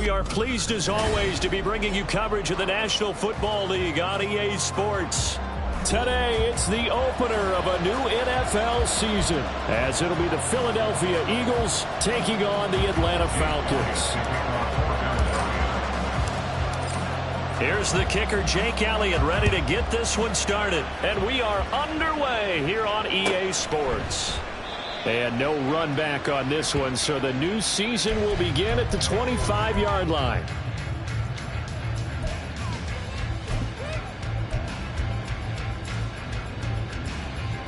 We are pleased as always to be bringing you coverage of the National Football League on EA Sports. Today, it's the opener of a new NFL season, as it'll be the Philadelphia Eagles taking on the Atlanta Falcons. Here's the kicker, Jake Elliott, ready to get this one started. And we are underway here on EA Sports. And no run back on this one, so the new season will begin at the 25-yard line.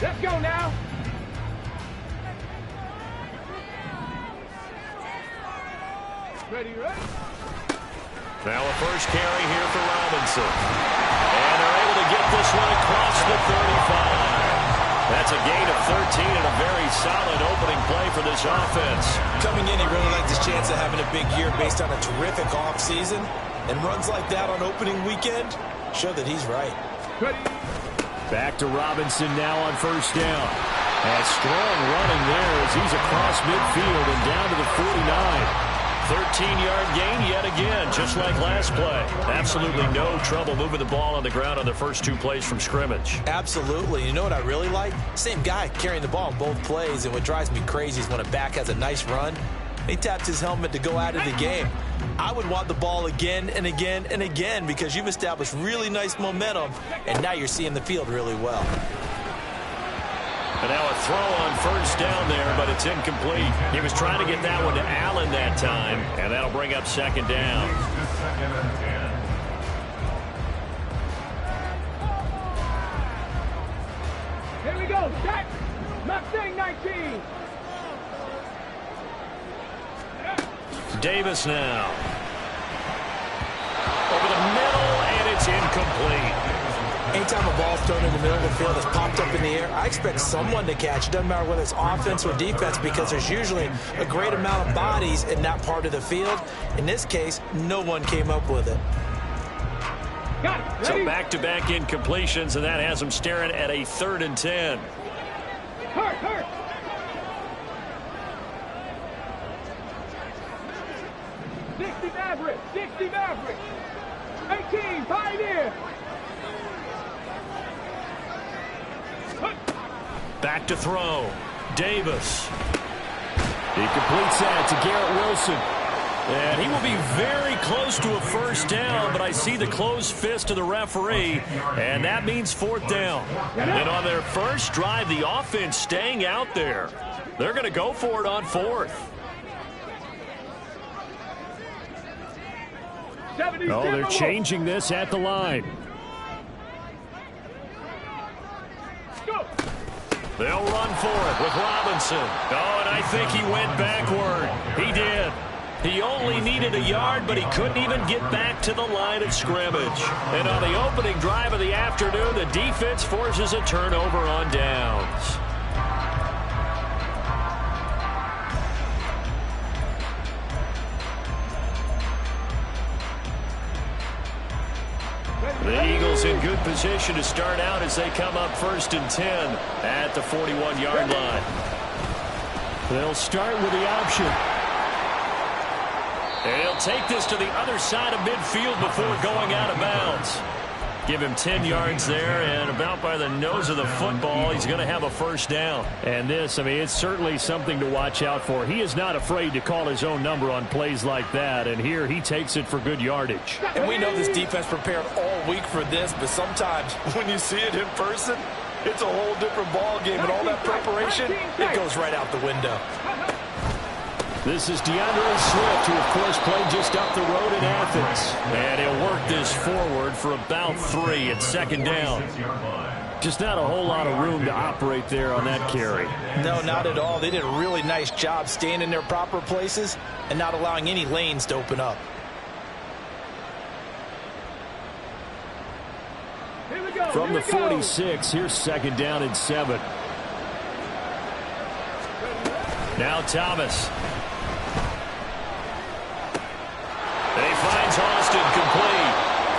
Let's go now. Ready, ready. Now a first carry here for Robinson. And they're able to get this one across the 35. That's a gain of 13 and a very solid opening play for this offense. Coming in, he really liked his chance of having a big year based on a terrific offseason. And runs like that on opening weekend show that he's right. Ready. Back to Robinson now on first down. And strong running there as he's across midfield and down to the 49. 13-yard gain yet again, just like last play. Absolutely no trouble moving the ball on the ground on the first two plays from scrimmage. Absolutely. You know what I really like? Same guy carrying the ball on both plays, and what drives me crazy is when a back has a nice run, he taps his helmet to go out of the game. I would want the ball again and again and again because you've established really nice momentum, and now you're seeing the field really well. And now a throw on first down there, but it's incomplete. He was trying to get that one to Allen that time, and that'll bring up second down. Here we go. Set. Mustang 19. Davis now. Over the middle, and it's incomplete. Anytime a ball's thrown in the middle of the field that's popped up in the air, I expect someone to catch. It doesn't matter whether it's offense or defense because there's usually a great amount of bodies in that part of the field. In this case, no one came up with it. Got it. So back-to-back incompletions, and that has them staring at a 3rd and 10. Hurt. 60 Maverick. 60 Maverick. 18 Pioneer. Back to throw. Davis. He completes that to Garrett Wilson. And he will be very close to a first down, but I see the closed fist of the referee, and that means 4th down. And on their first drive, the offense staying out there. They're going to go for it on 4th. Oh, they're changing this at the line. They'll run for it with Robinson. Oh, and I think he went backward. He did. He only needed a yard, but he couldn't even get back to the line of scrimmage. And on the opening drive of the afternoon, the defense forces a turnover on downs. The Eagles in good position to start out as they come up 1st and 10 at the 41-yard line. They'll start with the option. And he'll take this to the other side of midfield before going out of bounds. Give him 10 yards there, and about by the nose of the football, he's going to have a first down. And this, I mean, it's certainly something to watch out for. He is not afraid to call his own number on plays like that, and here he takes it for good yardage. And we know this defense prepared all week for this, but sometimes when you see it in person, it's a whole different ball game, and all that preparation, it goes right out the window. This is DeAndre Swift, who, of course, played just up the road in Athens. And he'll work this forward for about 3 at 2nd down. Just not a whole lot of room to operate there on that carry. No, not at all. They did a really nice job staying in their proper places and not allowing any lanes to open up. From the 46, here's 2nd down and 7. Now Thomas. And he finds Austin complete.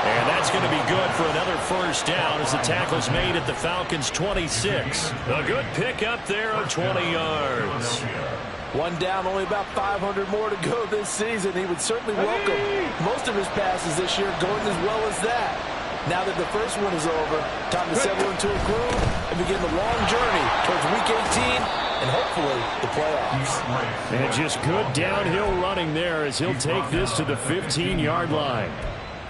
And that's going to be good for another first down as the tackle's made at the Falcons' 26. A good pickup there of 20 yards. One down, only about 500 more to go this season. He would certainly welcome most of his passes this year going as well as that. Now that the first one is over, time to settle into a groove and begin the long journey towards Week 18 and hopefully the playoffs. And just good downhill running there as he'll take this to the 15-yard line.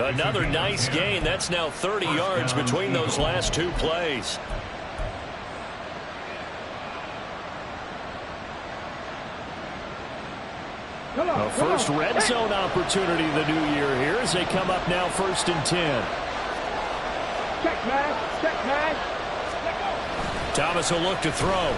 Another nice gain. That's now 30 yards between those last two plays. A first red zone opportunity the new year here as they come up now 1st and 10. Check, man. Check, man. Thomas will look to throw.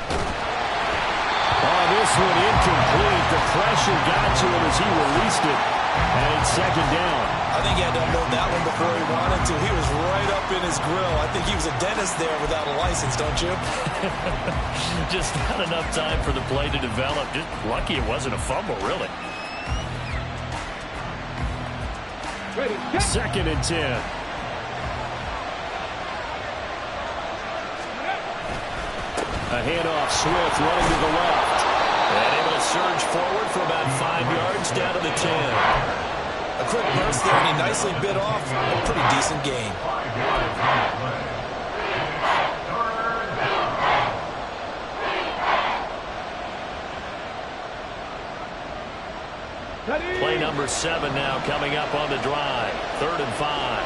Oh, this one incomplete. The pressure got to him as he released it. And it's 2nd down. I think he had to unload that one before he wanted to. He was right up in his grill. I think he was a dentist there without a license, don't you? Just not enough time for the play to develop. Just lucky it wasn't a fumble, really. 2nd and 10. A handoff, Swift running to the left. And able to surge forward for about 5 yards down to the 10. A quick burst there, and he nicely bit off a pretty decent gain. Play number 7 now coming up on the drive. 3rd and 5.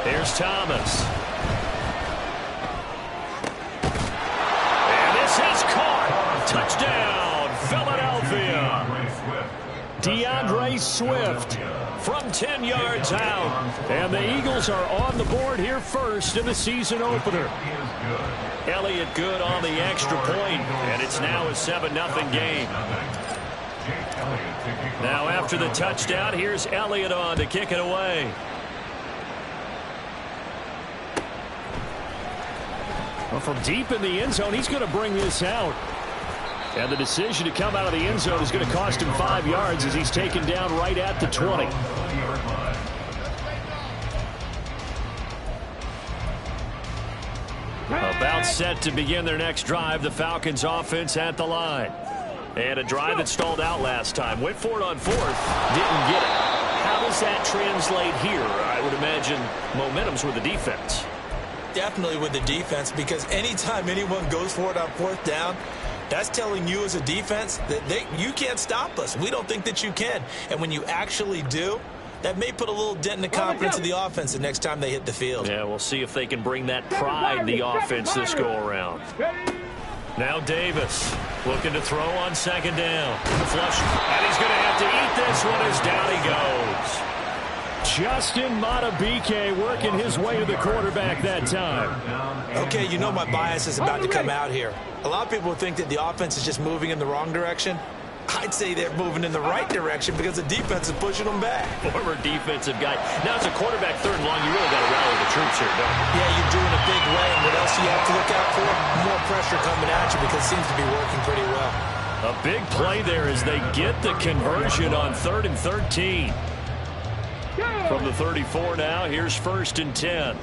Here's Thomas. And this is caught. Touchdown, Philadelphia. DeAndre Swift from 10 yards out. And the Eagles are on the board here first in the season opener. Elliott good on the extra point, and it's now a 7-0 game. Now after the touchdown, here's Elliott on to kick it away. Well, from deep in the end zone, he's going to bring this out. And the decision to come out of the end zone is going to cost him 5 yards as he's taken down right at the 20. About set to begin their next drive, the Falcons offense at the line. And a drive that stalled out last time. Went for it on 4th, didn't get it. How does that translate here? I would imagine momentum's with the defense. Definitely with the defense, because anytime anyone goes for it on 4th down, that's telling you as a defense that you can't stop us. We don't think that you can. And when you actually do, that may put a little dent in the confidence of the offense the next time they hit the field. Yeah, we'll see if they can bring that pride in the offense this go-around. Now Davis looking to throw on 2nd down. Flush, and he's going to have to eat this one as down he goes. Justin Madubuike working his way to the quarterback that time. Okay, you know my bias is about to come out here. A lot of people think that the offense is just moving in the wrong direction. I'd say they're moving in the right direction because the defense is pushing them back. Former defensive guy. Now it's a quarterback 3rd and long. You really got to rally the troops here, don't you? Yeah, you're doing a big way. And what else do you have to look out for? More pressure coming at you because it seems to be working pretty well. A big play there as they get the conversion on 3rd and 13. From the 34 now, here's 1st and 10.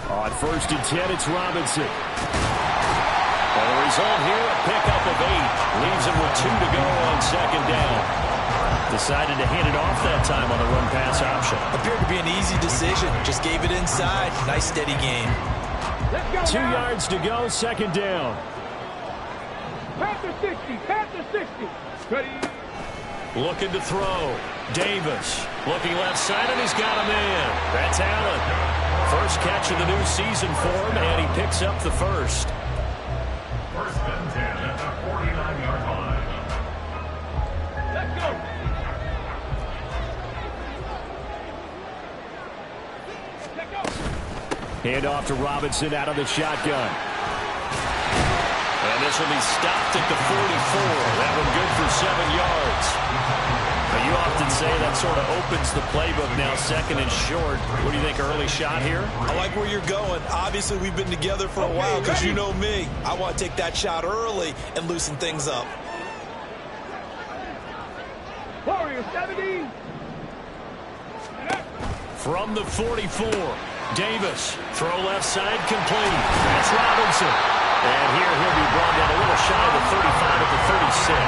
On 1st and 10, it's Robinson. And the result here, a pickup of 8. Leaves him with 2 to go on 2nd down. Decided to hand it off that time on the run-pass option. Appeared to be an easy decision. Just gave it inside. Nice, steady gain. 2 yards to go, 2nd down. Panther 60, Panther 60. Ready. Looking to throw. Davis looking left side, and he's got a man. That's Allen. First catch of the new season for him, and he picks up the first. 1st and 10 at the 49-yard line. Let's go. Let's go. Hand off to Robinson out of the shotgun. And this will be stopped at the 44. That one good for 7 yards. Now you often say that sort of opens the playbook now, 2nd and short. What do you think, early shot here? I like where you're going. Obviously, we've been together for a while because you know me. I want to take that shot early and loosen things up. Warrior 70. From the 44, Davis. Throw left side complete. That's Robinson. brought down a little shy of the 35 at the 36.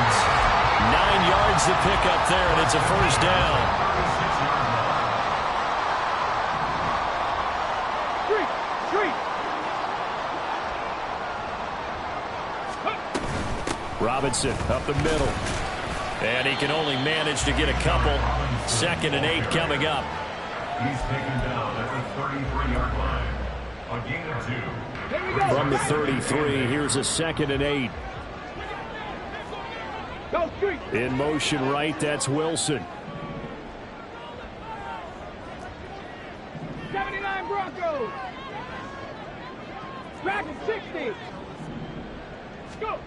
9 yards to pick up there, and it's a first down. Robinson up the middle. And he can only manage to get a couple. 2nd and 8 coming up. He's taken down at the 33-yard line. A gain of 2. From the 33, here's a 2nd and 8. In motion right, that's Wilson. 79 Broncos. Back at 60. Go.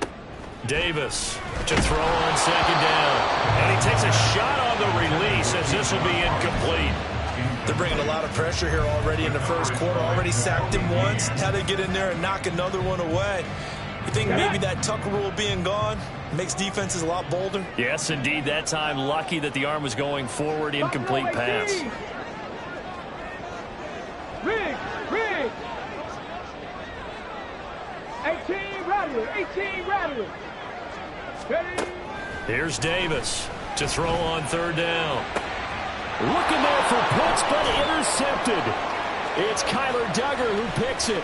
Davis to throw on 2nd down. And he takes a shot on the release as this will be incomplete. They're bringing a lot of pressure here already in the first quarter. Already sacked him once. How to get in there and knock another one away. You think maybe that Tucker rule being gone makes defenses a lot bolder? Yes, indeed. That time lucky that the arm was going forward. Incomplete pass. Riggs. 18 Rattler. 18 Rattler. Ready? Here's Davis to throw on 3rd down. Looking there for points, but intercepted. It's Kyler Duggar who picks it.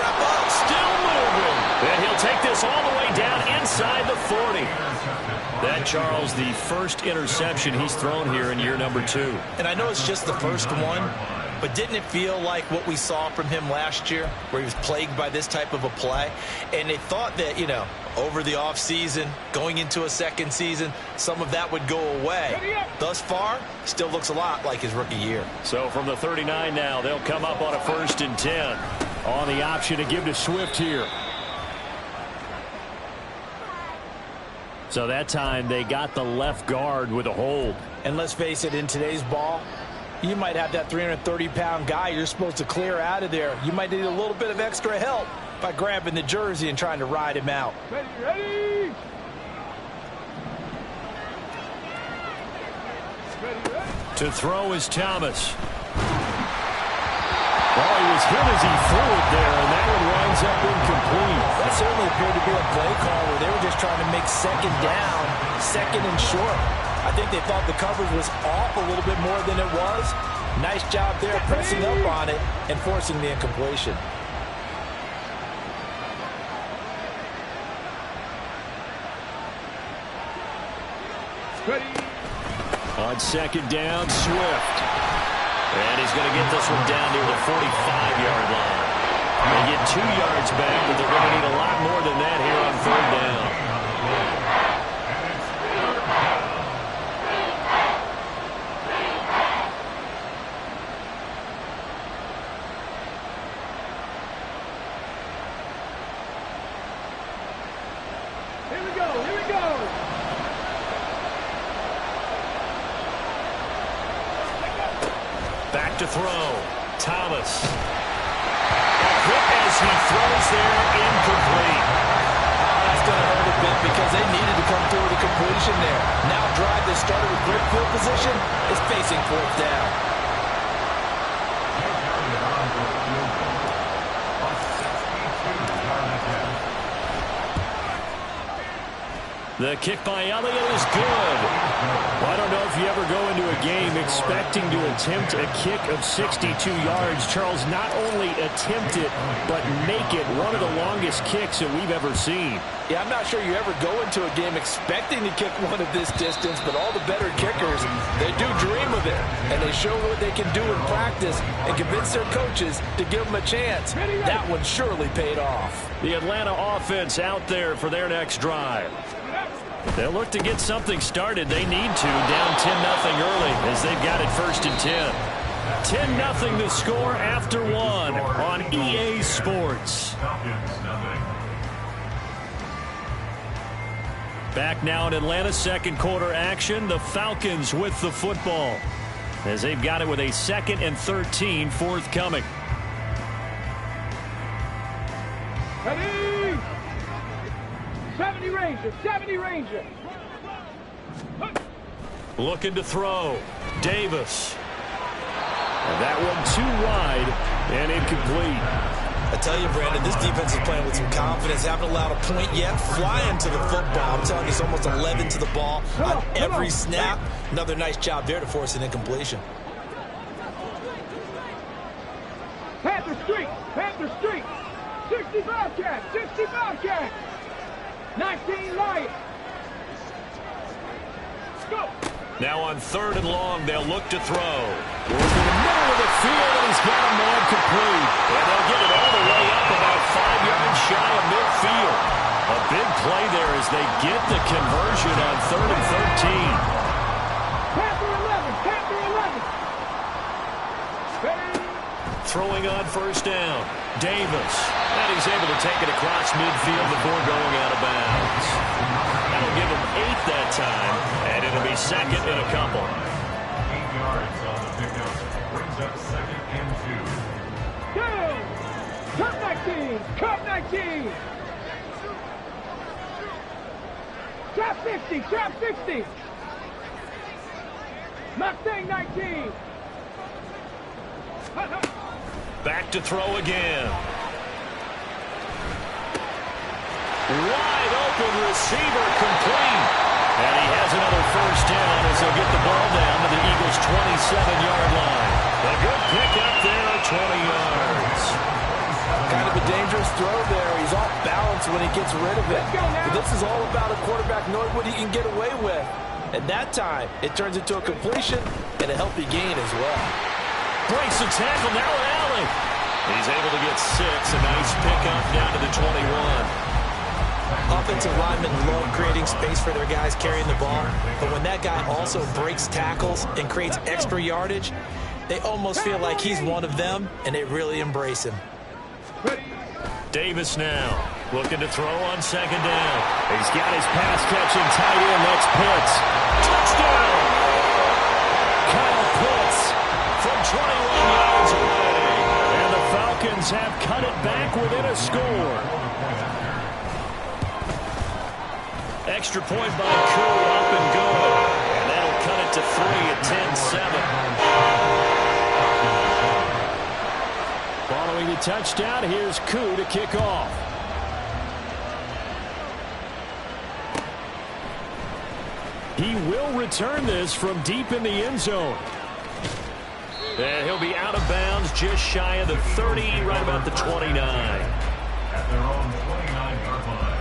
Wrap up. Still moving. And he'll take this all the way down inside the 40. That, Charles, the first interception he's thrown here in year number 2. And I know it's just the first one, but didn't it feel like what we saw from him last year, where he was plagued by this type of a play? And they thought that, you know, over the offseason, going into a second season, some of that would go away. Thus far, still looks a lot like his rookie year. So from the 39 now, they'll come up on a 1st and 10. On the option to give to Swift here. So that time they got the left guard with a hold. And let's face it, in today's ball, you might have that 330-pound guy you're supposed to clear out of there. You might need a little bit of extra help by grabbing the jersey and trying to ride him out. Ready. To throw is Thomas. Oh, he was hit as he threw it there, and that one winds up incomplete. That certainly appeared to be a play call where they were just trying to make 2nd down, 2nd and short. I think they thought the coverage was off a little bit more than it was. Nice job there pressing up on it and forcing the incompletion. Ready. On 2nd down, Swift. And he's going to get this one down near the 45-yard line. They get 2 yards back, but they're going to need a lot more than that here on 3rd down. Here we go. Back to throw. Thomas. A hit as he throws there, incomplete. That's going to hurt a bit because they needed to come through with a completion there. Now drive that started with great field position is facing 4th down. The kick by Elliott is good. Well, I don't know if you ever go into a game expecting to attempt a kick of 62 yards. Charles, not only attempt it, but make it one of the longest kicks that we've ever seen. Yeah, I'm not sure you ever go into a game expecting to kick one of this distance, but all the better kickers, they do dream of it, and they show what they can do in practice and convince their coaches to give them a chance. That one surely paid off. The Atlanta offense out there for their next drive. They'll look to get something started. They need to, down 10-0 early as they've got it 1st and 10. 10-0 the score after 1 on EA Sports. Back now in Atlanta, 2nd quarter action. The Falcons with the football as they've got it with a 2nd and 13 forthcoming. Ready. 70 Ranger. Looking to throw. Davis. And that one too wide and incomplete. I tell you, Brandon, this defense is playing with some confidence. Haven't allowed a point yet. Flying to the football. I'm telling you, it's almost 11 to the ball on every snap. Another nice job there to force an incompletion. Panther Street, Panther Street. 65 cat, 65 cat. 19 Lions. Go. Now on 3rd and long, they'll look to throw. Working the middle of the field, and he's got a man complete. And they'll get it all the way up about 5 yards shy of midfield. A big play there as they get the conversion on 3rd and 13. Panther 11, Panther 11. Throwing on 1st down, Davis. And he's able to take it across midfield before going out of bounds. That'll give him 8 that time, and it'll be 2nd and a couple. 8 yards on the pickup. Brings up 2nd and 2. Down. Cup 19, Cup 19. Trap 60, Trap 60. Mustang 19. Back to throw again. Wide open receiver complete. And he has another 1st down as he'll get the ball down to the Eagles' 27-yard line. A good pickup there, 20 yards. Kind of a dangerous throw there. He's off balance when he gets rid of it. But this is all about a quarterback knowing what he can get away with. And that time, it turns into a completion and a healthy gain as well. Breaks the tackle, now Allen. He's able to get 6. A nice pickup down to the 21. Offensive linemen love creating space for their guys carrying the ball. But when that guy also breaks tackles and creates extra yardage, they almost feel like he's one of them, and they really embrace him. Davis now looking to throw on 2nd down. He's got his pass-catching tight end. That's Pitts. Touchdown! Kyle Pitts from 21 yards away. And the Falcons have cut it back within a score. Extra point by Koo, up and good. And that'll cut it to 3 at 10-7. Following the touchdown, here's Koo to kick off. He will return this from deep in the end zone. And he'll be out of bounds just shy of the 30, right about the 29. At their own 29-yard line.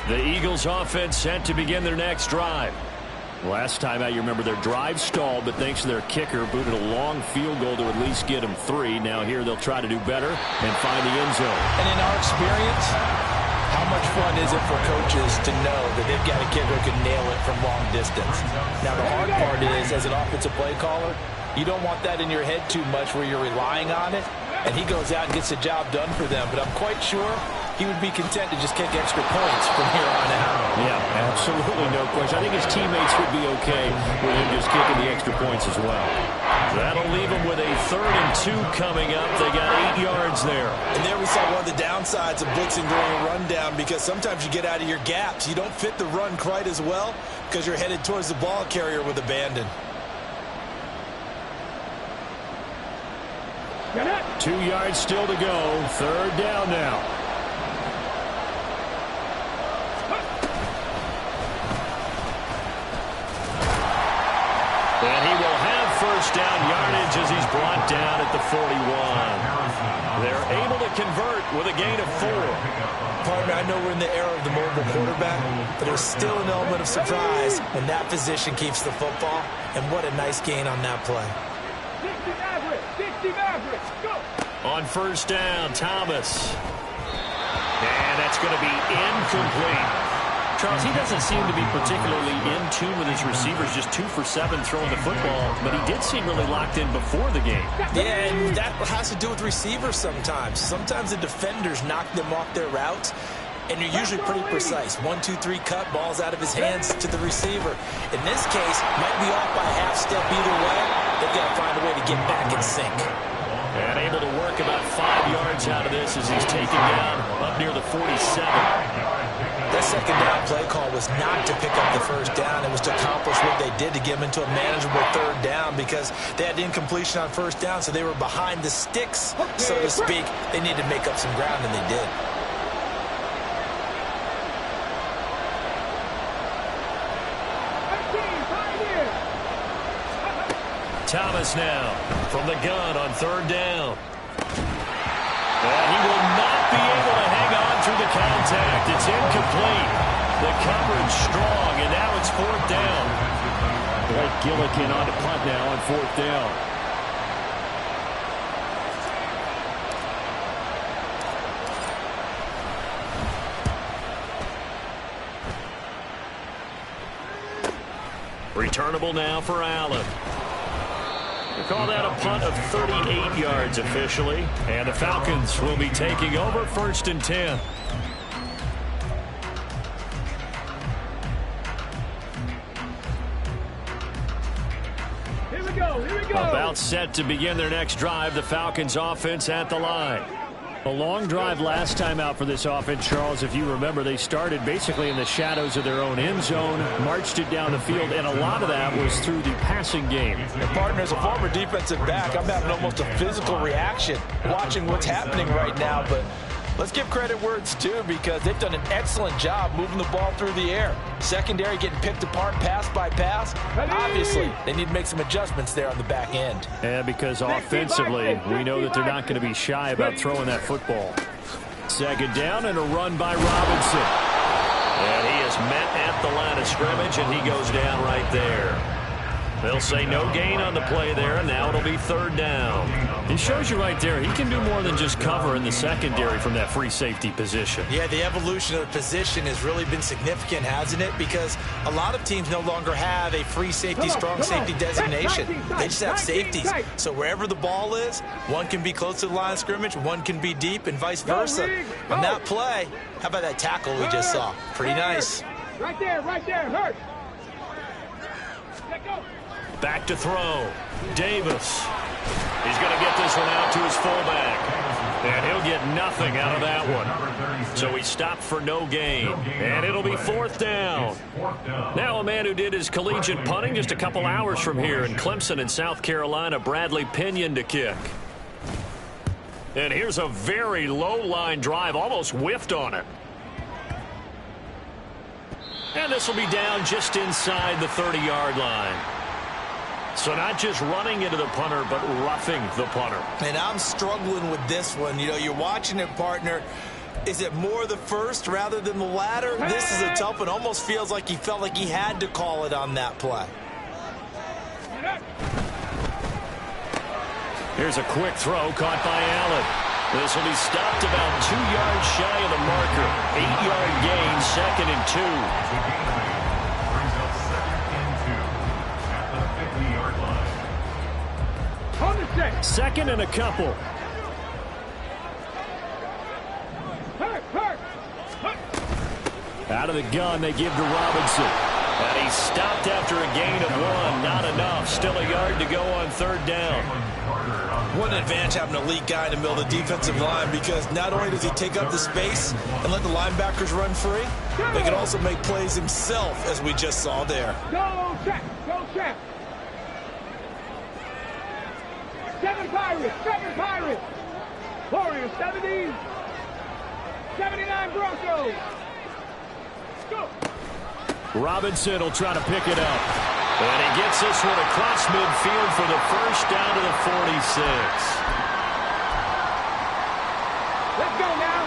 The Eagles offense set to begin their next drive. Last time out, you remember their drive stalled, but thanks to their kicker, booted a long field goal to at least get them 3. Now here they'll try to do better and find the end zone. And in our experience, how much fun is it for coaches to know that they've got a kicker who can nail it from long distance? Now the hard part is, as an offensive play caller, you don't want that in your head too much where you're relying on it, and he goes out and gets the job done for them. But I'm quite sure he would be content to just kick extra points from here on out. Yeah, absolutely no question. I think his teammates would be okay with him just kicking the extra points as well. That'll leave him with a 3rd and 2 coming up. They got 8 yards there. And there we saw one of the downsides of blitzing during a rundown, because sometimes you get out of your gaps. You don't fit the run quite as well because you're headed towards the ball carrier with abandon. 2 yards still to go. 3rd down now. And he will have 1st down yardage as he's brought down at the 41. They're able to convert with a gain of 4. Partner, I know we're in the era of the mobile quarterback, but there's still an element of surprise when that position keeps the football. And what a nice gain on that play. 60 Maverick, 60 Maverick, go! On 1st down, Thomas. And that's going to be incomplete. Charles, he doesn't seem to be particularly in tune with his receivers, just 2 for 7 throwing the football, but he did seem really locked in before the game. Yeah, and that has to do with receivers sometimes. Sometimes the defenders knock them off their routes, and you're usually pretty precise. 1, 2, 3 cut, balls out of his hands to the receiver. In this case, might be off by a half step either way. They've got to find a way to get back in sync. And able to work about 5 yards out of this as he's taken down up near the 47. That second down play call was not to pick up the first down. It was to accomplish what they did to get them into a manageable third down because they had incompletion on first down, so they were behind the sticks, so to speak. They needed to make up some ground, and they did. Thomas now from the gun on third down. And he will not be able to hang on through the contact. It's incomplete. The coverage strong, and now it's fourth down. Blake Gillikin on to punt now on fourth down. Returnable now for Allen. We call that a punt of 38 yards officially. And the Falcons will be taking over 1st and 10. Here we go, here we go. About set to begin their next drive. The Falcons offense at the line. A long drive last time out for this offense, Charles. If you remember, they started basically in the shadows of their own end zone, marched it down the field, and a lot of that was through the passing game. And partner, as a former defensive back, I'm having almost a physical reaction watching what's happening right now. But let's give credit where it's due because they've done an excellent job moving the ball through the air. Secondary getting picked apart pass by pass. Obviously, they need to make some adjustments there on the back end. Yeah, because offensively, we know that they're not going to be shy about throwing that football. Second down and a run by Robinson. And he is met at the line of scrimmage, and he goes down right there. They'll say no gain on the play there, and now it'll be third down. He shows you right there, he can do more than just cover in the secondary from that free safety position. Yeah, the evolution of the position has really been significant, hasn't it? Because a lot of teams no longer have a free safety, strong safety designation. They just have safeties. So wherever the ball is, one can be close to the line of scrimmage, one can be deep, and vice versa. On that play, how about that tackle we just saw? Pretty nice. Right there, hurt. Let go. Back to throw. Davis. He's going to get this one out to his fullback. And he'll get nothing out of that one. So he stopped for no gain. And it'll be fourth down. Now a man who did his collegiate punting just a couple hours from here in Clemson in South Carolina, Bradley Pinion to kick. And here's a very low-line drive, almost whiffed on it. And this will be down just inside the 30-yard line. So not just running into the punter, but roughing the punter. And I'm struggling with this one. You know, you're watching it, partner. Is it more the first rather than the latter? This is a tough one. Almost feels like he felt like he had to call it on that play. Here's a quick throw caught by Allen. This will be stopped about 2 yards shy of the marker. 8-yard gain, 2nd and 2. Second and a couple. Out of the gun, they give to Robinson. And he stopped after a gain of 1. Not enough. Still a yard to go on third down. What an advantage having an elite guy in the middle of the defensive line because not only does he take up the space and let the linebackers run free, they can also make plays himself, as we just saw there. Go check. 7 Pirates. Warriors, 70. 79 Broncos. Go. Robinson will try to pick it up. And he gets this one across midfield for the first down to the 46. Let's go now.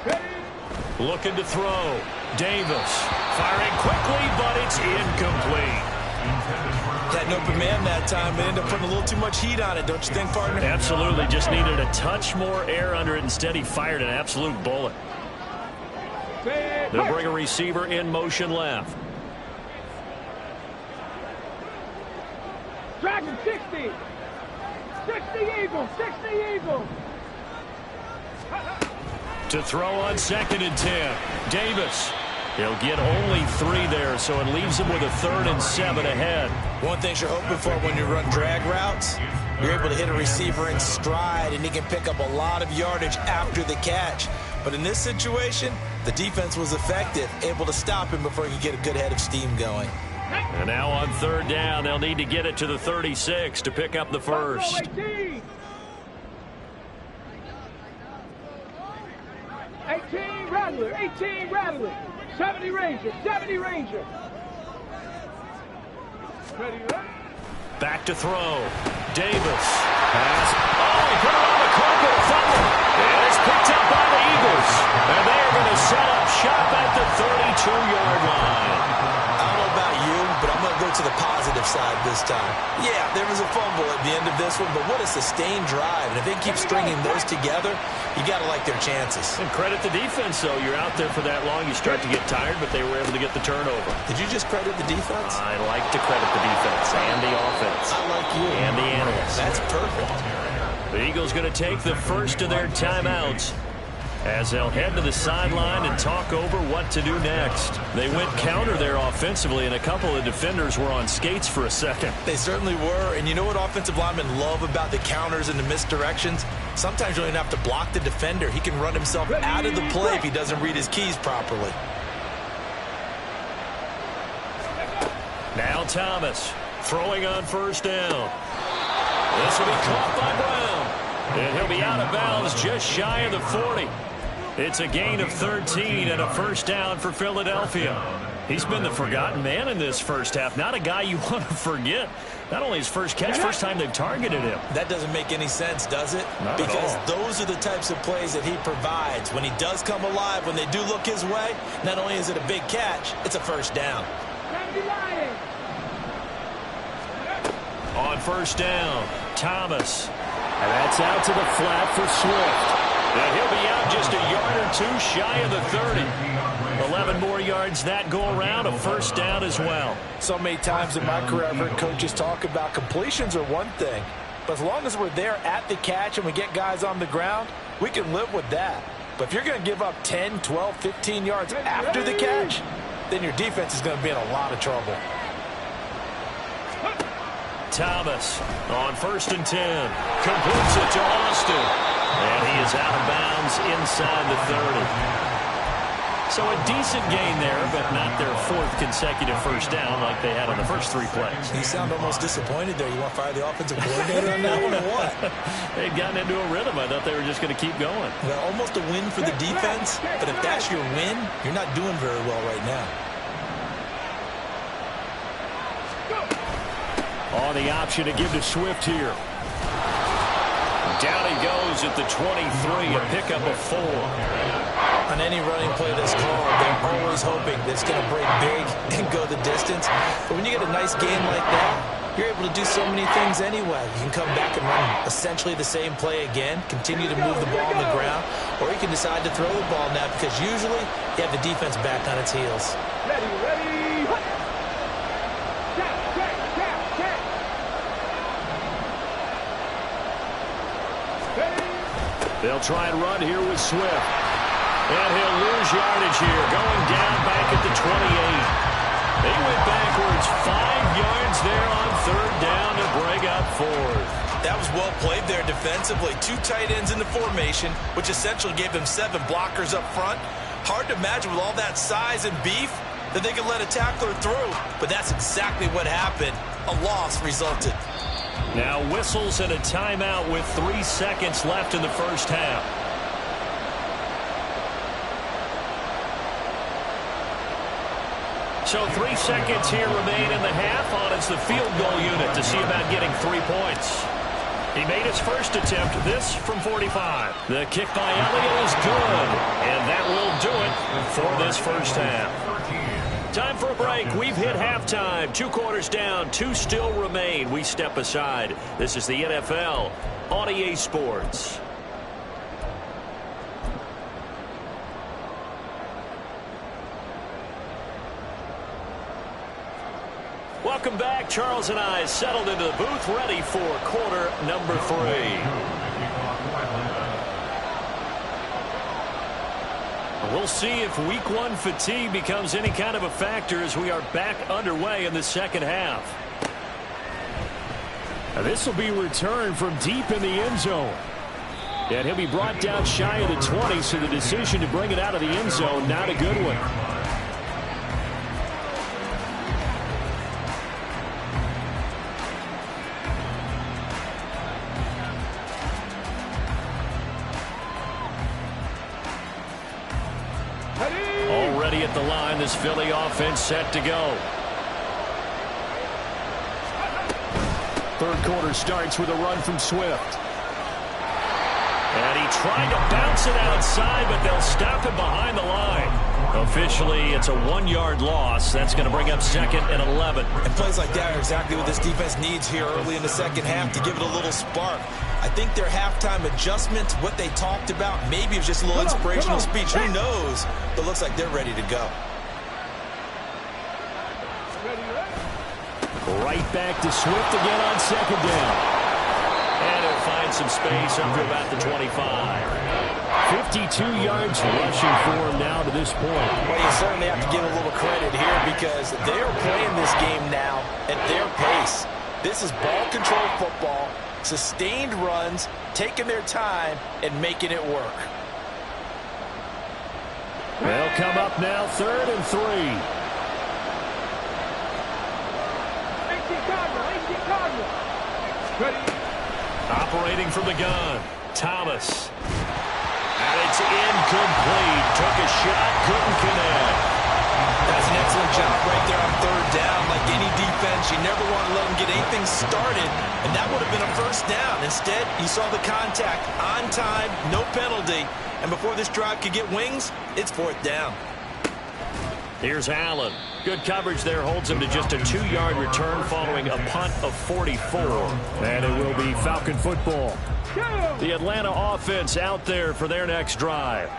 Ready? Looking to throw. Davis firing quickly, but it's incomplete. Had an open man that time, but ended up putting a little too much heat on it, don't you think, partner? Absolutely. Just needed a touch more air under it. Instead, he fired an absolute bullet. They'll bring a receiver in motion left. Dragon 60. 60 Eagles. To throw on 2nd and 10. Davis. He'll get only 3 there, so it leaves him with a 3rd and 7 ahead. One thing you're hoping for when you run drag routes, you're able to hit a receiver in stride, and he can pick up a lot of yardage after the catch. But in this situation, the defense was effective, able to stop him before he could get a good head of steam going. And now on 3rd down, they'll need to get it to the 36 to pick up the first. 18 Rattler, 18 Rattler, 70 Ranger, 70 Ranger. Ready, back to throw. Davis. Pass. Oh, he put it on the carpet. Fumble. And it's picked up by the Eagles. And they are going to set up shop at the 32-yard line. I don't know about you, but I'm going to go to the positive side this time. Yeah, there was a fumble at the end of this one, but what a sustained drive. And if they keep stringing those together, you got to like their chances. And credit the defense, though. You're out there for that long, you start to get tired, but they were able to get the turnover. Did you just credit the defense? I like to credit the defense and the offense. I like you. And the analysts. That's perfect. The Eagles going to take the first of their timeouts as they'll head to the sideline and talk over what to do next. They went counter there offensively, and a couple of defenders were on skates for a second. They certainly were, and you know what offensive linemen love about the counters and the misdirections? Sometimes you don't even have to block the defender. He can run himself out of the play if he doesn't read his keys properly. Now Thomas throwing on 1st down. This will be caught by Brown. And he'll be out of bounds just shy of the 40. It's a gain of 13 and a 1st down for Philadelphia. He's been the forgotten man in this first half. Not a guy you want to forget. Not only his first catch, first time they've targeted him. That doesn't make any sense, does it? Not because at all. Those are the types of plays that he provides. When he does come alive, when they do look his way, not only is it a big catch, it's a 1st down. On 1st down, Thomas. And that's out to the flat for Swift. And he'll be out just a yard or 2 shy of the 30. 11 more yards that go around, a 1st down as well. So many times in my career I've heard coaches talk about completions are one thing, but as long as we're there at the catch and we get guys on the ground, we can live with that. But if you're going to give up 10, 12, 15 yards after the catch, then your defense is going to be in a lot of trouble. Thomas on 1st and 10. Completes it to Austin. And he is out of bounds inside the 30. So a decent gain there, but not their 4th consecutive 1st down like they had on the first 3 plays. You sound almost disappointed there. You want to fire the offensive coordinator on that one or what? They'd gotten into a rhythm. I thought they were just going to keep going. Well, almost a win for the defense, but if that's your win, you're not doing very well right now. On the option to give to Swift here. Down he goes at the 23, a pickup of 4. On any running play that's called, they're always hoping that it's going to break big and go the distance. But when you get a nice game like that, you're able to do so many things anyway. You can come back and run essentially the same play again, continue to move the ball on the ground, or you can decide to throw the ball now because usually you have the defense back on its heels. Ready, ready. They'll try and run here with Swift. And he'll lose yardage here, going down back at the 28. They went backwards 5 yards there on 3rd down to break up 4th. That was well played there defensively. 2 tight ends in the formation, which essentially gave them 7 blockers up front. Hard to imagine with all that size and beef that they could let a tackler through. But that's exactly what happened. A loss resulted. Now whistles and a timeout with 3 seconds left in the first half. So 3 seconds here remain in the half on as the field goal unit to see about getting 3 points. He made his first attempt, this from 45. The kick by Elliott is good, and that will do it for this first half. Time for a break. We've hit halftime. 2 quarters down, 2 still remain. We step aside. This is the NFL on EA Sports. Welcome back. Charles and I settled into the booth, ready for quarter number 3. we'll see if week one fatigue becomes any kind of a factor as we are back underway in the second half. Now this will be returned from deep in the end zone. And he'll be brought down shy of the 20, so the decision to bring it out of the end zone, not a good one. Already at the line, this Philly offense set to go. Third quarter starts with a run from Swift. And he tried to bounce it outside, but they'll stop him behind the line. Officially, it's a 1-yard loss. That's going to bring up second and 11. And plays like that are exactly what this defense needs here early in the second half to give it a little spark. I think their halftime adjustment, what they talked about, maybe it was just a little inspirational speech. Who knows? But looks like they're ready to go. Right back to Swift again on second down. And he'll find some space up to about the 25. 52 yards rushing for him now to this point. Well, you certainly have to give a little credit here because they're playing this game now at their pace. This is ball control football, sustained runs, taking their time, and making it work. They'll come up now, 3rd and 3. Operating from the gun, Thomas. And it's incomplete. Took a shot, couldn't connect. That's an excellent job right there on 3rd down. Like any defense, you never want to let them get anything started, and that would have been a 1st down. Instead, you saw the contact on time, no penalty, and before this drive could get wings, it's 4th down. Here's Allen. Good coverage there holds him to just a 2-yard return following a punt of 44. And it will be Falcon football. The Atlanta offense out there for their next drive.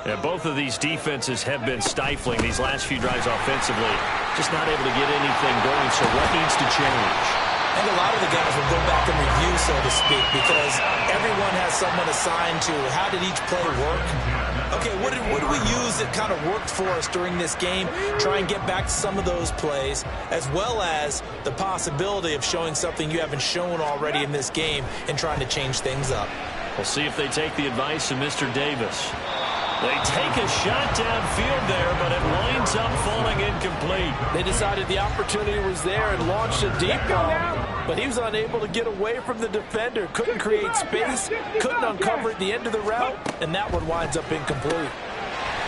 And both of these defenses have been stifling these last few drives offensively. Just not able to get anything going, so what needs to change? I think a lot of the guys will go back and review, so to speak, because everyone has someone assigned to how did each play work. Okay, what did we use that kind of worked for us during this game? Try and get back to some of those plays, as well as the possibility of showing something you haven't shown already in this game and trying to change things up. We'll see if they take the advice of Mr. Davis. They take a shot downfield there, but it winds up falling incomplete. They decided the opportunity was there and launched a deep ball, but he was unable to get away from the defender. Couldn't create space, couldn't uncover at the end of the route, and that one winds up incomplete.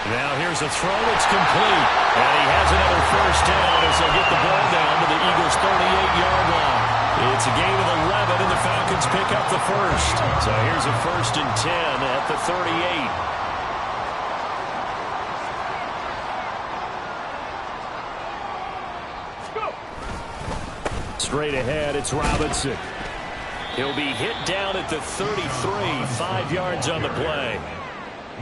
Now here's a throw. It's complete. And he has another 1st down as they'll get the ball down to the Eagles' 38-yard line. It's a gain of 11, and the Falcons pick up the 1st. So here's a 1st and 10 at the 38. Straight ahead, it's Robinson. He'll be hit down at the 33, 5 yards on the play.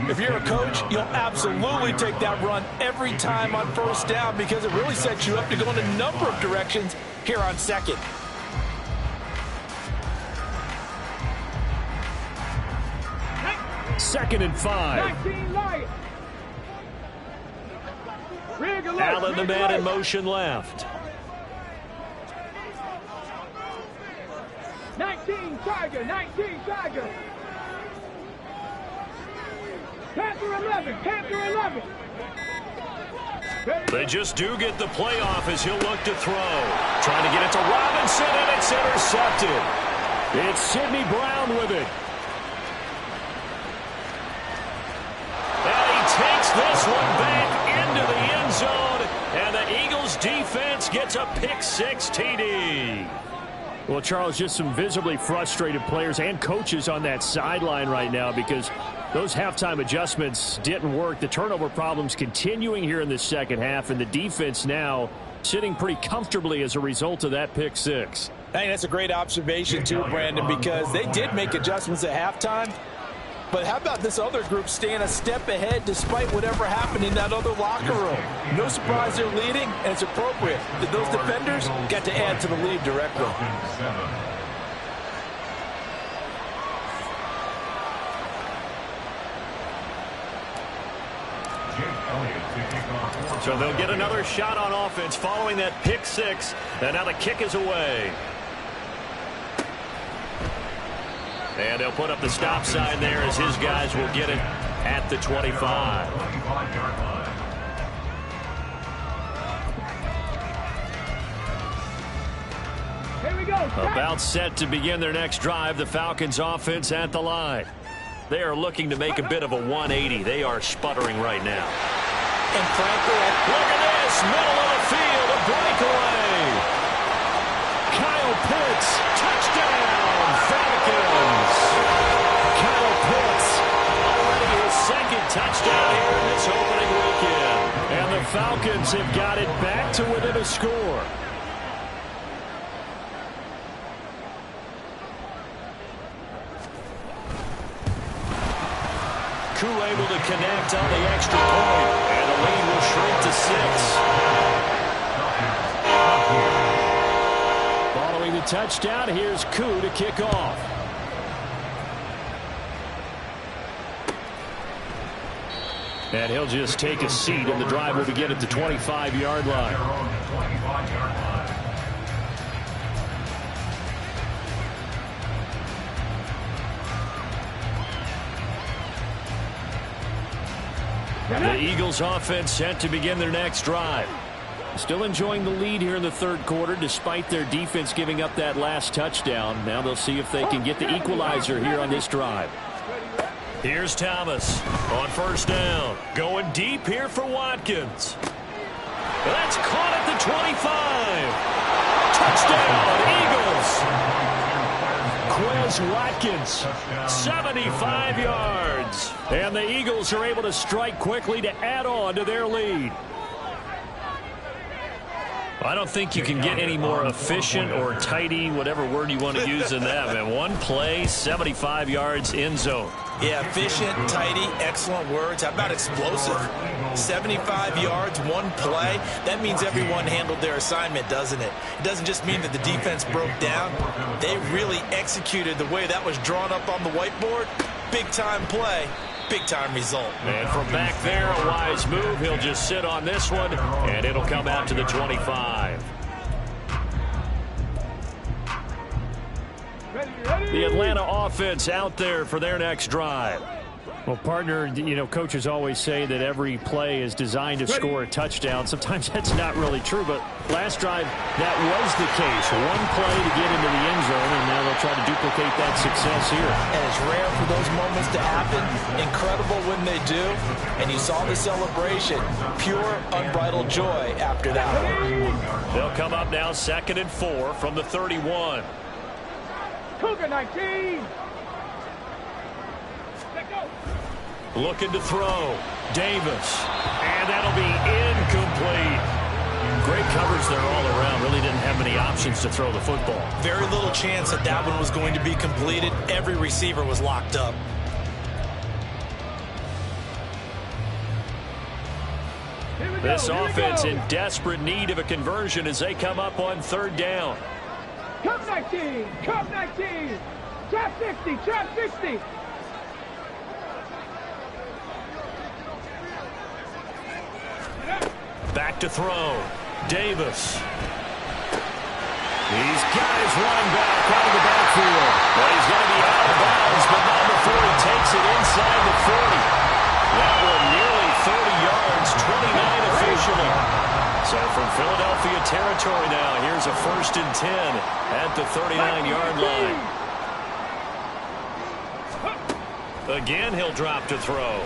If you're a coach, you'll absolutely take that run every time on 1st down because it really sets you up to go in a number of directions here on 2nd. Second and 5. Allen, the man in motion left. 19 Tiger, 19 Tiger. Panther 11, Panther 11. They just do get the playoff as he'll look to throw. Trying to get it to Robinson, and it's intercepted. It's Sidney Brown with it. And he takes this one back into the end zone, and the Eagles defense gets a pick-6 TD. Well, Charles, just some visibly frustrated players and coaches on that sideline right now because those halftime adjustments didn't work. The turnover problems continuing here in the second half, and the defense now sitting pretty comfortably as a result of that pick-6. I think that's a great observation, too, Brandon, because they did make adjustments at halftime. But how about this other group staying a step ahead despite whatever happened in that other locker room? No surprise they're leading, and it's appropriate that those defenders got to add to the lead directly. So they'll get another shot on offense following that pick six. And now the kick is away. And they'll put up the stop sign there as his guys will get it at the 25. Here we go. About set to begin their next drive, the Falcons offense at the line. They are looking to make a bit of a 180. They are sputtering right now. And frankly, look at this, middle of the field, a breakaway. Kyle Pitts, touchdown, Falcons. Kyle Pitts, already his second touchdown here in this opening weekend. And the Falcons have got it back to within a score. Able to connect on the extra point, and the lead will shrink to 6. Following the touchdown, here's Koo to kick off. And he'll just take a seat, and the drive will begin at the 25-yard line. The Eagles offense set to begin their next drive. Still enjoying the lead here in the third quarter despite their defense giving up that last touchdown. Now they'll see if they can get the equalizer here on this drive. Here's Thomas on first down. Going deep here for Watkins. That's caught at the 25. Touchdown, Eagles. Quez Watkins, 75 yards. And the Eagles are able to strike quickly to add on to their lead. I don't think you can get any more efficient or tidy, whatever word you want to use in that. Man, one play, 75 yards, end zone. Yeah, efficient, tidy, excellent words. How about explosive? 75 yards, one play. That means everyone handled their assignment, doesn't it? It doesn't just mean that the defense broke down. They really executed the way that was drawn up on the whiteboard. Big-time play, big-time result. And from back there, a wise move. He'll just sit on this one, and it'll come out to the 25. The Atlanta offense out there for their next drive. Well, partner, you know, coaches always say that every play is designed to score a touchdown. Sometimes that's not really true, but last drive, that was the case. One play to get into the end zone, and now they'll try to duplicate that success here. And it's rare for those moments to happen. Incredible when they do. And you saw the celebration. Pure, unbridled joy after that one. They'll come up now 2nd and 4 from the 31. Cougar 19. Let go. Looking to throw. Davis. And that'll be incomplete. Great coverage there all around. Really didn't have many options to throw the football. Very little chance that that one was going to be completed. Every receiver was locked up. This offense in desperate need of a conversion as they come up on 3rd down. Cup 19. Cup 19. Trap 60. Trap 60. Back to throw. Davis. These guys running back out of the backfield. Well, he's going to be out of bounds, but not before he takes it inside the 40. That one nearly 30 yards, 29 officially. So from Philadelphia territory now, here's a 1st and 10 at the 39-yard line. Again, he'll drop to throw.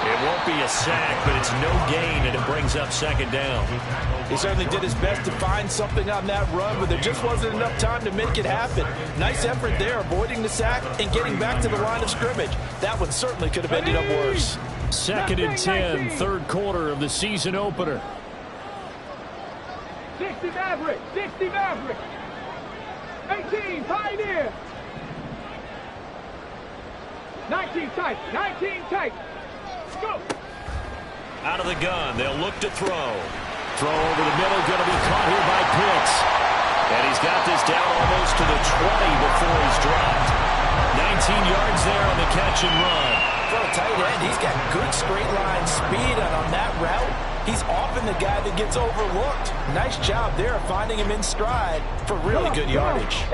It won't be a sack, but it's no gain, and it brings up 2nd down. He certainly did his best to find something on that run, but there just wasn't enough time to make it happen. Nice effort there, avoiding the sack and getting back to the line of scrimmage. That one certainly could have ended up worse. 2nd and 10, 3rd quarter of the season opener. 60 Maverick. 60 Maverick. 18 Pioneer. 19 tight. 19 tight. Go. Out of the gun, they'll look to throw. Throw over the middle, going to be caught here by Pitts. And he's got this down almost to the 20 before he's dropped. 19 yards there on the catch and run. For a tight end, he's got good straight line speed, and on that route, he's often the guy that gets overlooked. Nice job there finding him in stride for really good yardage.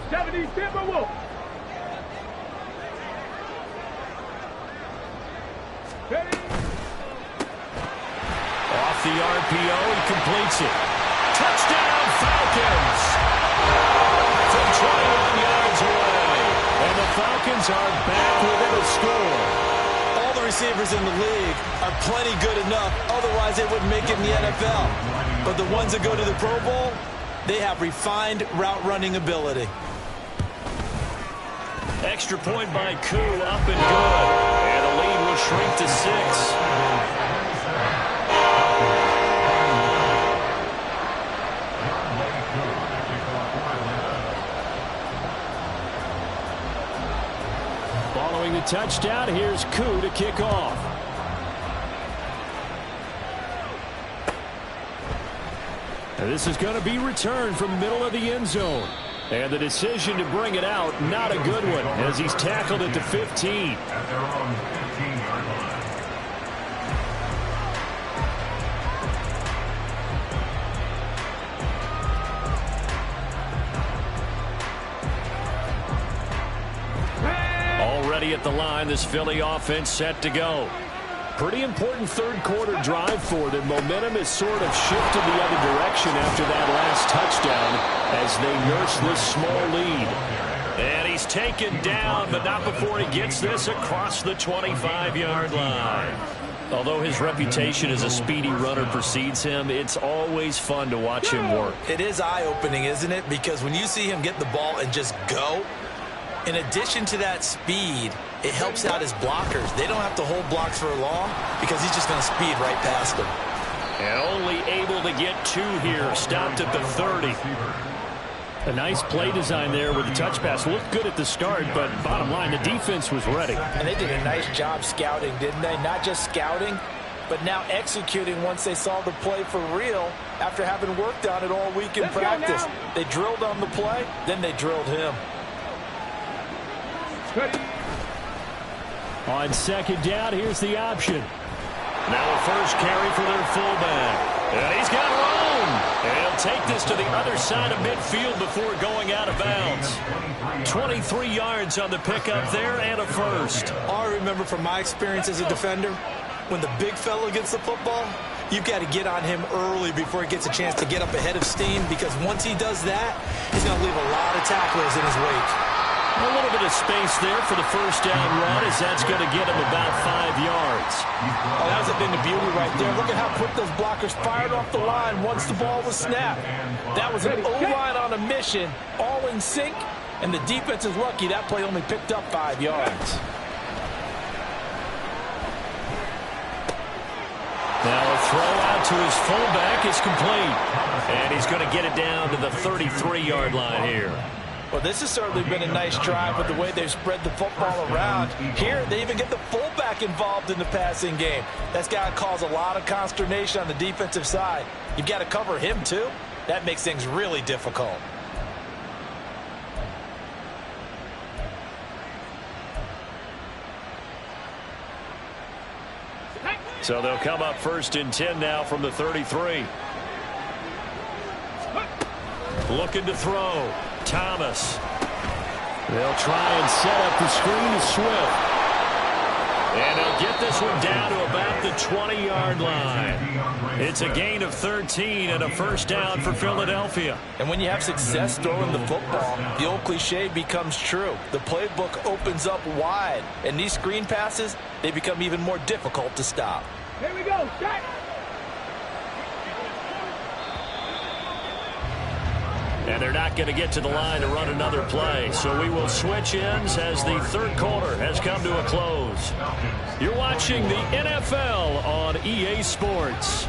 70 Timberwolves. Off the RPO, he completes it. Touchdown, Falcons! From 21 yards away. And the Falcons are back within a score. All the receivers in the league are plenty good enough. Otherwise, they wouldn't make it in the NFL. But the ones that go to the Pro Bowl, they have refined route running ability. Extra point by Koo, up and good. And the lead will shrink to 6. Following the touchdown, here's Koo to kick off. And this is going to be returned from the middle of the end zone. And the decision to bring it out, not a good one, as he's tackled at the 15. At their own 15-yard line. Already at the line, this Philly offense set to go. Pretty important third quarter drive for them. Momentum has sort of shifted the other direction after that last touchdown as they nurse this small lead. And he's taken down, but not before he gets this across the 25-yard line. Although his reputation as a speedy runner precedes him, it's always fun to watch him work. It is eye-opening, isn't it? Because when you see him get the ball and just go, in addition to that speed, it helps out his blockers. They don't have to hold blocks for long because he's just going to speed right past them. And only able to get 2 here. Stopped at the 30. A nice play design there with the touch pass. Looked good at the start, but bottom line, the defense was ready. And they did a nice job scouting, didn't they? Not just scouting, but now executing once they saw the play for real after having worked on it all week in practice. They drilled on the play, then they drilled him. On second down, here's the option. Now a first carry for their fullback. And he's got room. And he'll take this to the other side of midfield before going out of bounds. 23 yards on the pickup there and a first. All I remember from my experience as a defender, when the big fella gets the football, you've got to get on him early before he gets a chance to get up ahead of steam, because once he does that, he's going to leave a lot of tacklers in his wake. A little bit of space there for the first down run, as that's going to get him about 5 yards. Oh, that was a thing of beauty right there. Look at how quick those blockers fired off the line once the ball was snapped. That was an O-line on a mission, all in sync, and the defense is lucky that play only picked up 5 yards. Now a throw out to his fullback is complete. And he's going to get it down to the 33-yard line here. Well, this has certainly been a nice drive with the way they've spread the football around. Here, they even get the fullback involved in the passing game. That's got to cause a lot of consternation on the defensive side. You've got to cover him, too. That makes things really difficult. So they'll come up first and 10 now from the 33. Looking to throw. Thomas. They'll try and set up the screen to Swift. And they'll get this one down to about the 20-yard line. It's a gain of 13 and a first down for Philadelphia. And when you have success throwing the football, the old cliche becomes true. The playbook opens up wide. And these screen passes, they become even more difficult to stop. Here we go. Shot. And they're not going to get to the line to run another play. So we will switch ends as the third quarter has come to a close. You're watching the NFL on EA Sports.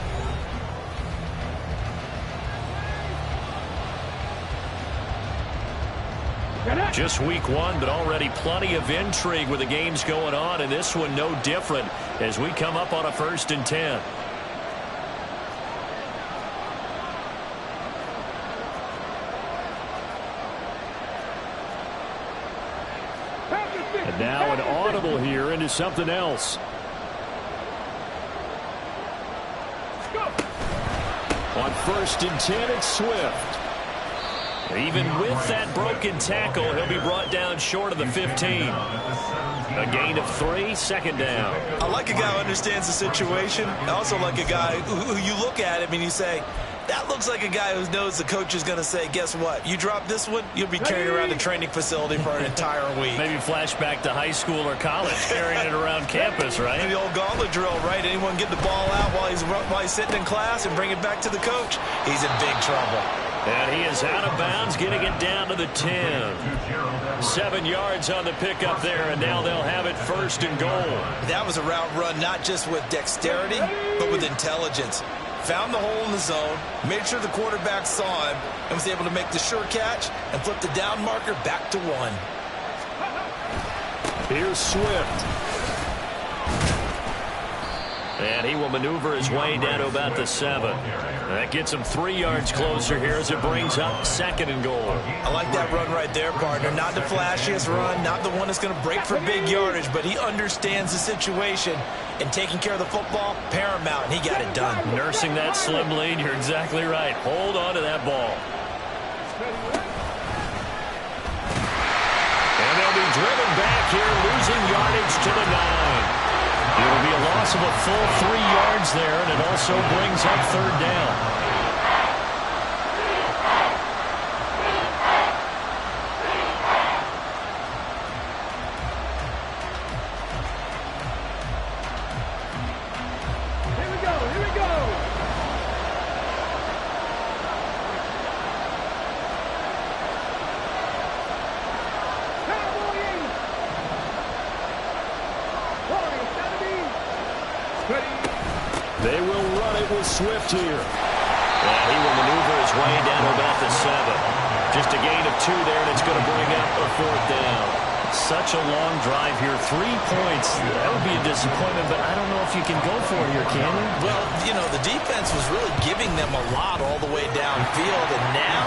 Just week 1, but already plenty of intrigue with the games going on. And this one no different as we come up on a first and 10. trouble here into something else. On 1st and 10, it's Swift. Even with that broken tackle, he'll be brought down short of the 15. A gain of 3, 2nd down. I like a guy who understands the situation. I also like a guy who you look at him and you say, that looks like a guy who knows the coach is going to say, guess what? You drop this one, you'll be carrying around the training facility for an entire week. Maybe flashback to high school or college, carrying it around campus, right? The old gauntlet drill, right? Anyone get the ball out while he's sitting in class and bring it back to the coach? He's in big trouble. And he is out of bounds, getting it down to the 10. 7 yards on the pickup there, and now they'll have it 1st and goal. That was a route run not just with dexterity, but with intelligence. Found the hole in the zone, made sure the quarterback saw him, and was able to make the sure catch and flip the down marker back to 1. Here's Swift. And he will maneuver his way down to about the 7. That gets him 3 yards closer here as it brings up 2nd and goal. I like that run right there, partner. Not the flashiest run, not the one that's going to break for big yardage, but he understands the situation, and taking care of the football, paramount, and he got it done. Nursing that slim lead, you're exactly right. Hold on to that ball. And they'll be driven back here, losing yardage to the 9. It will be a loss of a full 3 yards there, and it also brings up 3rd down. They will run it with Swift here. And he will maneuver his way down to about the 7. Just a gain of 2 there, and it's going to bring up a 4th down. Such a long drive here. 3 points. That would be a disappointment, but I don't know if you can go for it here, can you? Well, you know, the defense was really giving them a lot all the way downfield, and now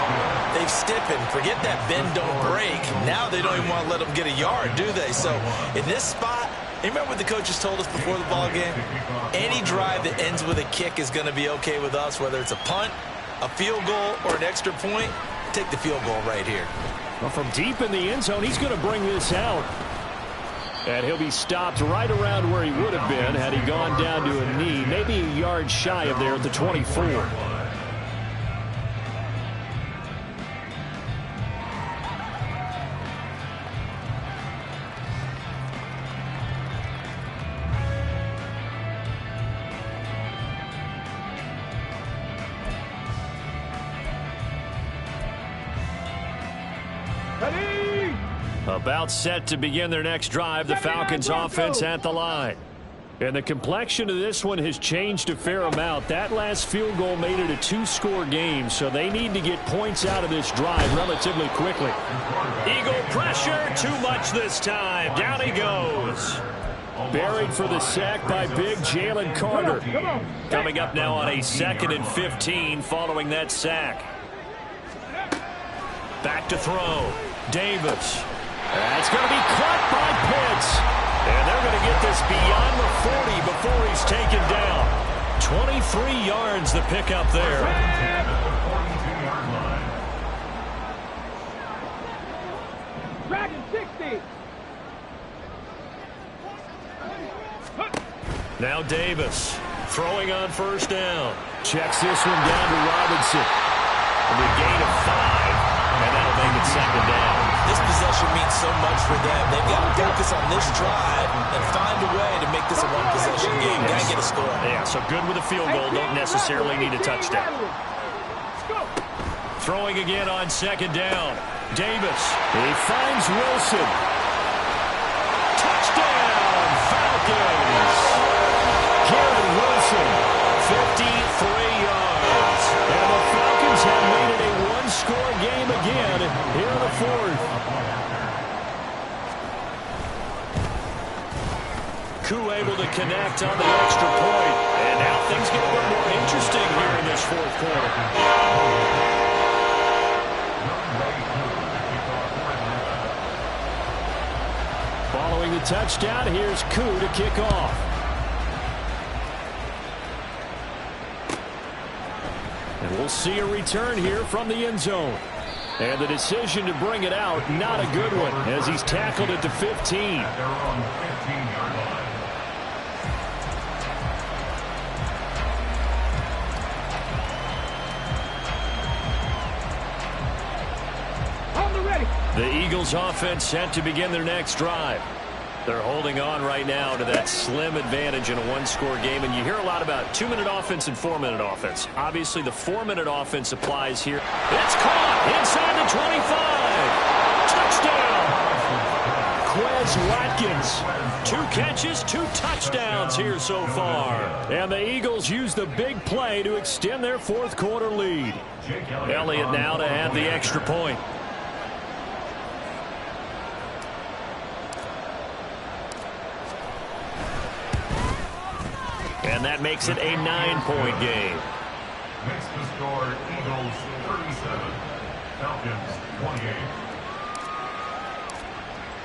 they've stiffened. Forget that bend, don't break. Now they don't even want to let them get a yard, do they? So in this spot, you remember what the coaches told us before the ball game? Any drive that ends with a kick is going to be okay with us, whether it's a punt, a field goal, or an extra point. Take the field goal right here. Well, from deep in the end zone, he's going to bring this out. And he'll be stopped right around where he would have been had he gone down to a knee, maybe a yard shy of there at the 24. About set to begin their next drive, the Falcons offense at the line. And the complexion of this one has changed a fair amount. That last field goal made it a 2-score game, so they need to get points out of this drive relatively quickly. Eagle pressure, too much this time. Down he goes. Buried for the sack by big Jalen Carter. Coming up now on a 2nd and 15 following that sack. Back to throw. Davis. That's going to be caught by Pitts. And they're going to get this beyond the 40 before he's taken down. 23 yards the pickup there. Dragon 60. Now Davis throwing on 1st down. Checks this one down to Robinson. And a gain of 5. And that'll make it 2nd down. This possession means so much for them. They've got to focus on this drive and find a way to make this a one-possession game. Got to get a score. Yeah, so good with a field goal. Don't necessarily need a touchdown. Throwing again on 2nd down. Davis. He finds Wilson. Touchdown, Falcons. Garrett Wilson, 53 yards. And the Falcons have made it a one-score game again here in the 4th. Koo able to connect on the extra point. And now things get a little more interesting here in this 4th quarter. Following the touchdown. Here's Koo to kick off. And we'll see a return here from the end zone. And the decision to bring it out, not a good one, as he's tackled at the 15. At their own 15-yard line. On the ready. The Eagles offense set to begin their next drive. They're holding on right now to that slim advantage in a one-score game. And you hear a lot about 2-minute offense and 4-minute offense. Obviously, the 4-minute offense applies here. It's caught inside the 25. Touchdown! Quez Watkins. 2 catches, 2 touchdowns here so far. And the Eagles use the big play to extend their fourth-quarter lead. Elliott now to add the extra point. And that makes it a 9-point game. Makes the score Eagles 37, Falcons 28.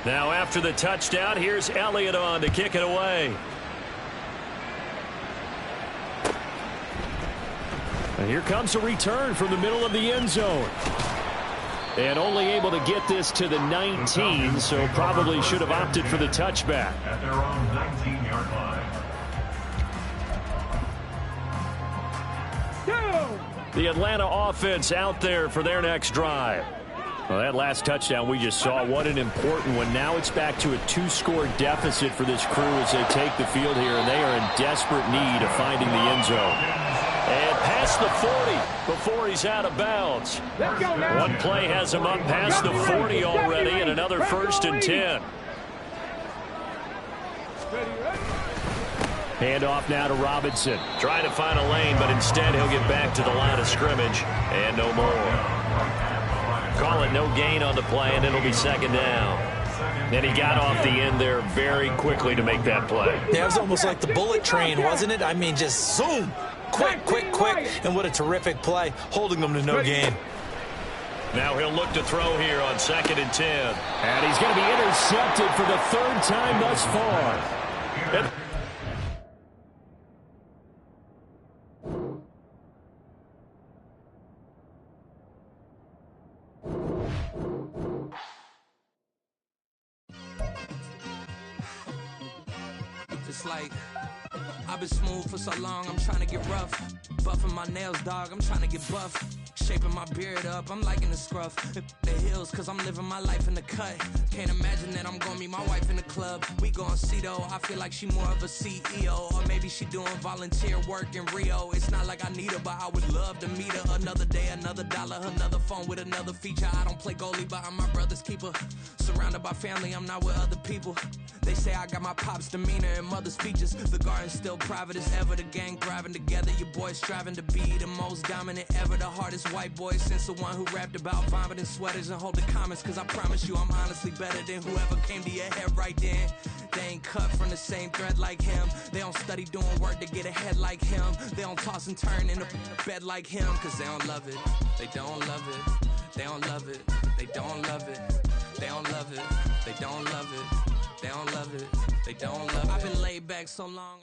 Now after the touchdown, here's Elliott on to kick it away. And here comes a return from the middle of the end zone. And only able to get this to the 19, so probably should have opted for the touchback. At their own 19-yard line. The Atlanta offense out there for their next drive. Well, that last touchdown we just saw, what an important one. Now it's back to a 2-score deficit for this crew as they take the field here, and they are in desperate need of finding the end zone. And past the 40 before he's out of bounds. Let's go now. One play has him up past the 40 already, and another 1st and 10. Handoff now to Robinson. Trying to find a lane, but instead he'll get back to the line of scrimmage. And no more. Call it no gain on the play, and it'll be 2nd down. And he got off the end there very quickly to make that play. Yeah, it was almost like the bullet train, wasn't it? I mean, just zoom. Quick, quick, quick. And what a terrific play, holding them to no gain. Now he'll look to throw here on 2nd and 10. And he's going to be intercepted for the 3rd time thus far. And it's like I've been smooth for so long, I'm trying to get rough. Buffing my nails, dog, I'm trying to get buff. Shaping my beard up, I'm liking the scruff. The hills, cause I'm living my life in the cut. Can't imagine that I'm gonna meet my wife in the club. We gon' see though, I feel like she more of a CEO. Or maybe she doing volunteer work in Rio. It's not like I need her, but I would love to meet her. Another day, another dollar, another phone with another feature. I don't play goalie, but I'm my brother's keeper. Surrounded by family, I'm not with other people. They say I got my pop's demeanor and mother's features. The garden's still private as ever. The gang thriving together. Your boys striving to be the most dominant ever. The hardest white boy since the one who rapped about vomiting sweaters and hold the comments. Cause I promise you I'm honestly better than whoever came to your head right then. They ain't cut from the same thread like him. They don't study doing work to get ahead like him. They don't toss and turn in the bed like him. Cause they don't love it. They don't love it. They don't love it. They don't love it. They don't love it. They don't love it. They don't love it. They don't love it. I've been laid back so long.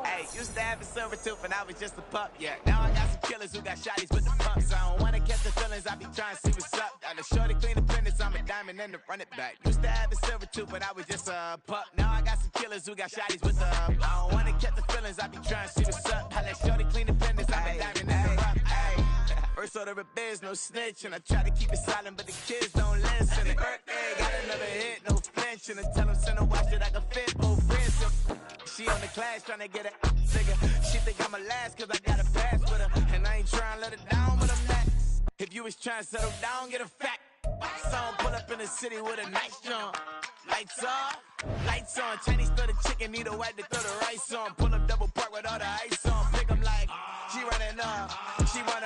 Hey, used to have a silver tooth when I was just a pup, yeah. Now I got some killers who got shotties with the pumps. I don't wanna catch the feelings, I be trying to see what's up. Got a shorty clean the fitness, I'm a diamond and to run it back. Used to have a silver tooth when I was just a pup. Now I got some killers who got shotties with the I don't wanna catch the feelings, I be trying to see what's up. I let shorty clean the fitness, I'm a diamond and to run it back. First order of biz, no snitch, and I try to keep it silent, but the kids don't listen. Happy birthday, got another hit, no flinch, and I tell them send a watch that I can fit both wrists. She on the class trying to get a figure. She think I'm a last cause I got a pass with her. And I ain't trying to let her down, but I'm not. If you was trying to settle down, get a fat song. Pull up in the city with a nice jump. Lights off, lights on. Chinese throw the chicken, need a wipe to throw the rice on. Pull up double park with all the ice on. Pick 'em like, she running up. She wanna